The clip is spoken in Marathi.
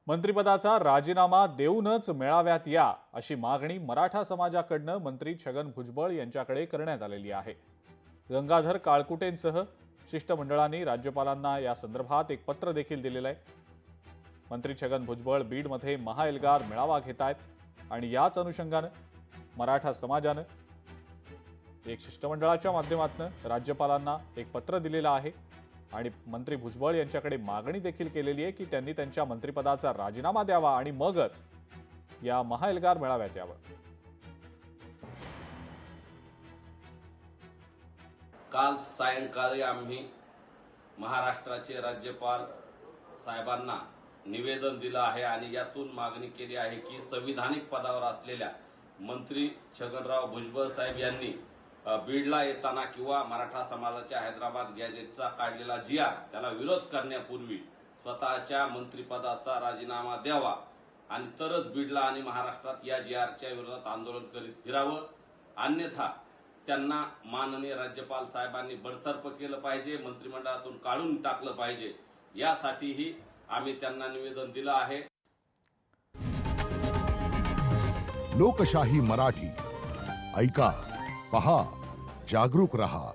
मंत्रिपदाचा राजीनामा देऊनच मेळाव्यात या अशी मागणी मराठा समाजाकडून मंत्री छगन भुजबळ यांच्याकडे करण्यात आलेली आहे। गंगाधर काळकुटेंसह शिष्टमंडळांनी राज्यपालांना या संदर्भात एक पत्र देखील दिलेलं आहे। मंत्री छगन भुजबळ बीडमध्ये महाएल्गार मेळावा घेत आहेत आणि याच अनुषंगाने मराठा समाजाने एक शिष्टमंडळाच्या माध्यमातून राज्यपालांना एक पत्र दिलेलं आहे आणि मंत्री भुजबळ यांच्याकडे मागणी देखील केलेली आहे की त्यांनी त्यांच्या मंत्रिपदाचा राजीनामा द्यावा आणि मगच या महाएल्गार मेळाव्यात यावं। काल सायंकाळी आम्ही महाराष्ट्राचे राज्यपाल साहेबांना निवेदन दिलं आहे आणि यातून मागणी केली आहे की संविधानिक पदावर असलेल्या मंत्री छगनराव भुजबळ साहेब यांनी बीडला येताना किंवा मराठा समाजाच्या हैदराबाद गॅजेटचा काढलेला GR त्याला विरोध करण्यापूर्वी स्वतःच्या मंत्रिपदाचा राजीनामा द्यावा आणि तरच बीडला आणि महाराष्ट्रात या GRच्या विरोधात आंदोलन करीत फिरावं, अन्यथा त्यांना माननीय राज्यपाल साहेबांनी बडतर्फ केलं पाहिजे, मंत्रिमंडळातून काढून टाकलं पाहिजे। यासाठीही आम्ही त्यांना निवेदन दिलं आहे। लोकशाही मराठी ऐका, पहा, जागरूक रहा।